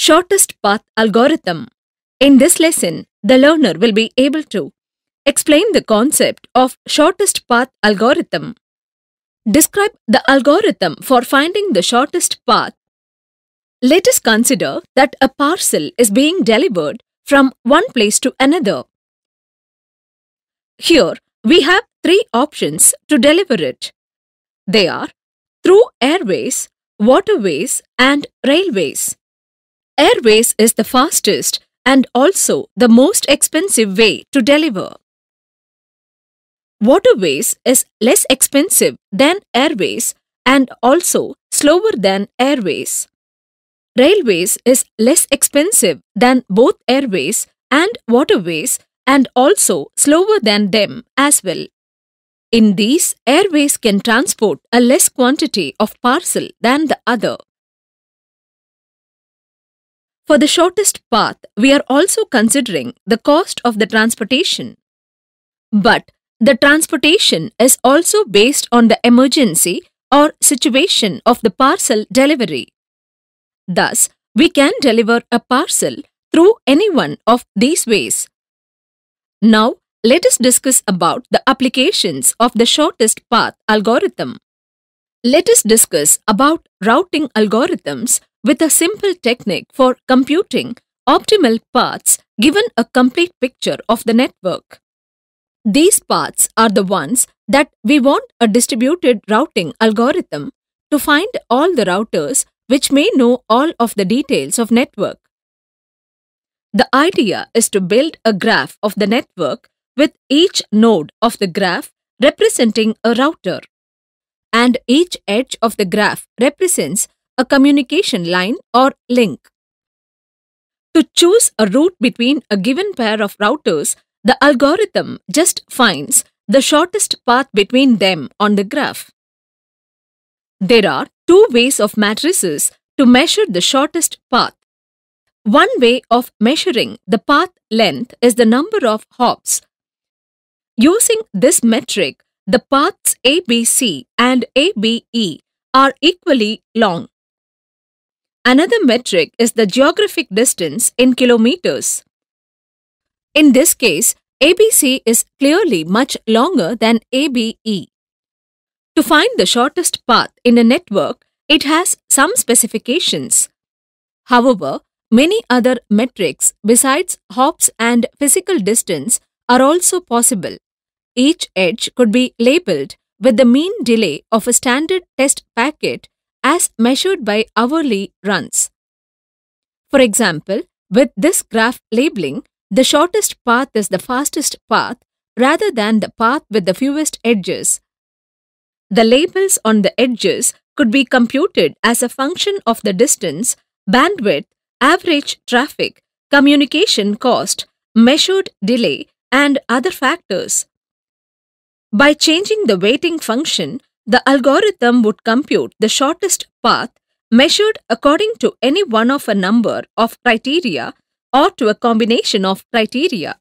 Shortest path algorithm. In this lesson, the learner will be able to explain the concept of shortest path algorithm, describe the algorithm for finding the shortest path. Let us consider that a parcel is being delivered from one place to another. Here, we have three options to deliver it. They are through airways, waterways, and railways. Airways is the fastest and also the most expensive way to deliver. Waterways is less expensive than airways and also slower than airways. Railways is less expensive than both airways and waterways and also slower than them as well. In these, airways can transport a less quantity of parcel than the other. For the shortest path, we are also considering the cost of the transportation. But the transportation is also based on the emergency or situation of the parcel delivery. Thus, we can deliver a parcel through any one of these ways. Now, let us discuss about the applications of the shortest path algorithm. Let us discuss about routing algorithms with a simple technique for computing optimal paths given a complete picture of the network. These paths are the ones that we want a distributed routing algorithm to find all the routers which may know all of the details of network. The idea is to build a graph of the network with each node of the graph representing a router, and each edge of the graph represents a communication line or link. To choose a route between a given pair of routers, the algorithm just finds the shortest path between them on the graph. There are two ways of matrices to measure the shortest path. One way of measuring the path length is the number of hops. Using this metric, the paths ABC and ABE are equally long. Another metric is the geographic distance in kilometers. In this case, ABC is clearly much longer than ABE. To find the shortest path in a network, it has some specifications. However, many other metrics besides hops and physical distance are also possible. Each edge could be labeled with the mean delay of a standard test packet as measured by hourly runs. For example, with this graph labeling, the shortest path is the fastest path rather than the path with the fewest edges. The labels on the edges could be computed as a function of the distance, bandwidth, average traffic, communication cost, measured delay, and other factors. By changing the weighting function, the algorithm would compute the shortest path measured according to any one of a number of criteria or to a combination of criteria.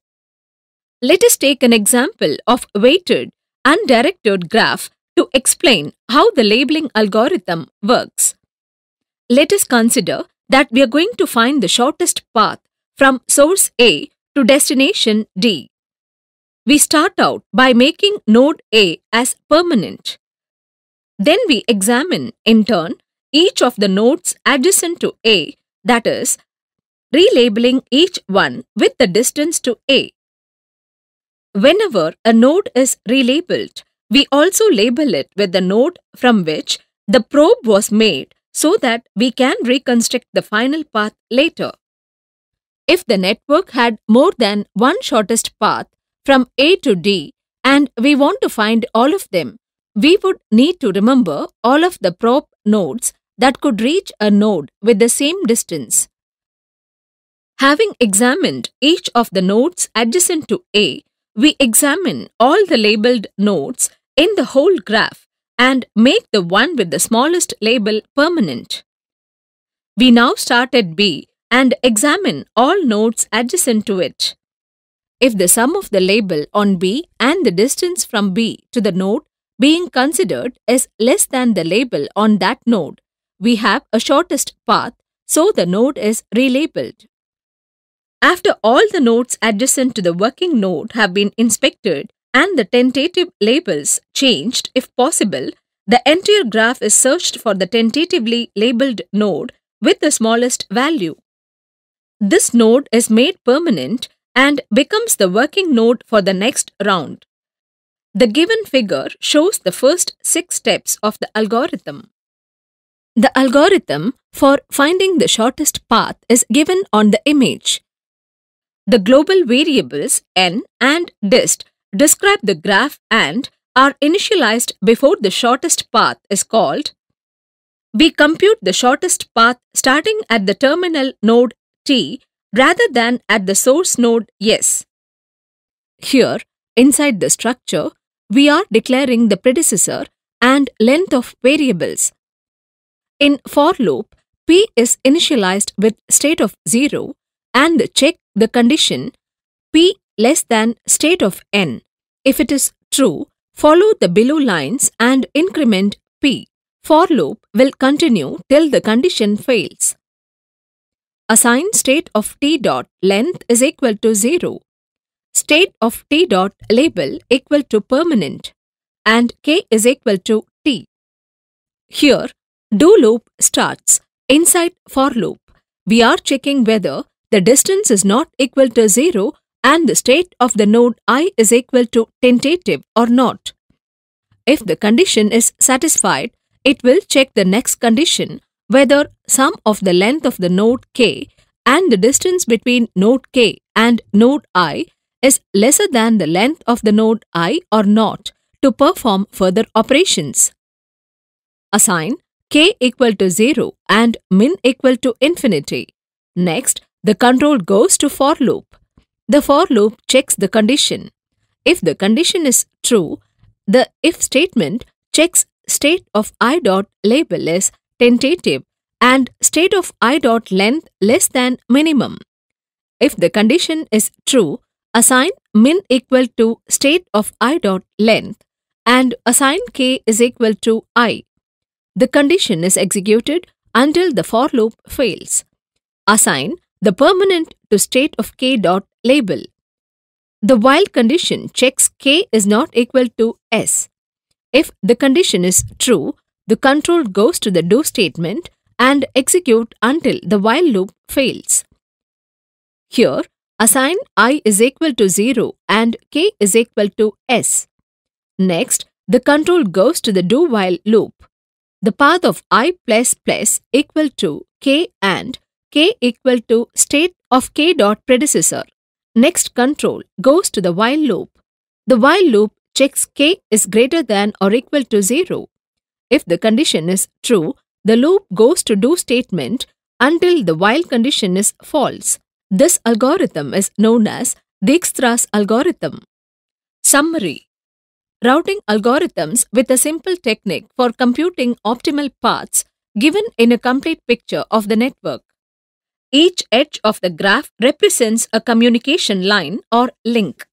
Let us take an example of weighted, undirected graph to explain how the labeling algorithm works. Let us consider that we are going to find the shortest path from source A to destination D. We start out by making node A as permanent. Then we examine, in turn, each of the nodes adjacent to A, that is, relabeling each one with the distance to A. Whenever a node is relabeled, we also label it with the node from which the probe was made so that we can reconstruct the final path later. If the network had more than one shortest path from A to D and we want to find all of them, we would need to remember all of the probe nodes that could reach a node with the same distance. Having examined each of the nodes adjacent to A, we examine all the labeled nodes in the whole graph and make the one with the smallest label permanent. We now start at B and examine all nodes adjacent to it. If the sum of the label on B and the distance from B to the node being considered is less than the label on that node, we have a shortest path so the node is relabeled. After all the nodes adjacent to the working node have been inspected and the tentative labels changed if possible, the entire graph is searched for the tentatively labeled node with the smallest value. This node is made permanent and becomes the working node for the next round. The given figure shows the first 6 steps of the algorithm. The algorithm for finding the shortest path is given on the image. The global variables n and dist describe the graph and are initialized before the shortest path is called. We compute the shortest path starting at the terminal node t rather than at the source node s. Here, inside the structure, we are declaring the predecessor and length of variables. In for loop, p is initialized with state of 0 and check the condition p less than state of n. If it is true, follow the below lines and increment p. For loop will continue till the condition fails. Assign state of t dot length is equal to 0. State of t dot label equal to permanent and k is equal to t. Here, do loop starts. Inside for loop, we are checking whether the distance is not equal to 0 and the state of the node I is equal to tentative or not. If the condition is satisfied, it will check the next condition whether sum of the length of the node k and the distance between node k and node I is lesser than the length of the node I or not to perform further operations. Assign k equal to 0 and min equal to infinity. Next, the control goes to for loop. The for loop checks the condition. If the condition is true, the if statement checks state of I dot label is tentative and state of I dot length less than minimum. If the condition is true, assign min equal to state of I dot length and assign k is equal to I. The condition is executed until the for loop fails. Assign the permanent to state of k dot label. The while condition checks k is not equal to s. If the condition is true, the control goes to the do statement and execute until the while loop fails. Here, assign I is equal to 0 and k is equal to s. Next, the control goes to the do while loop. The path of I plus plus equal to k and k equal to state of k dot predecessor. Next control goes to the while loop. The while loop checks k is greater than or equal to 0. If the condition is true, the loop goes to do statement until the while condition is false. This algorithm is known as Dijkstra's algorithm. Summary: routing algorithms with a simple technique for computing optimal paths given in a complete picture of the network. Each edge of the graph represents a communication line or link.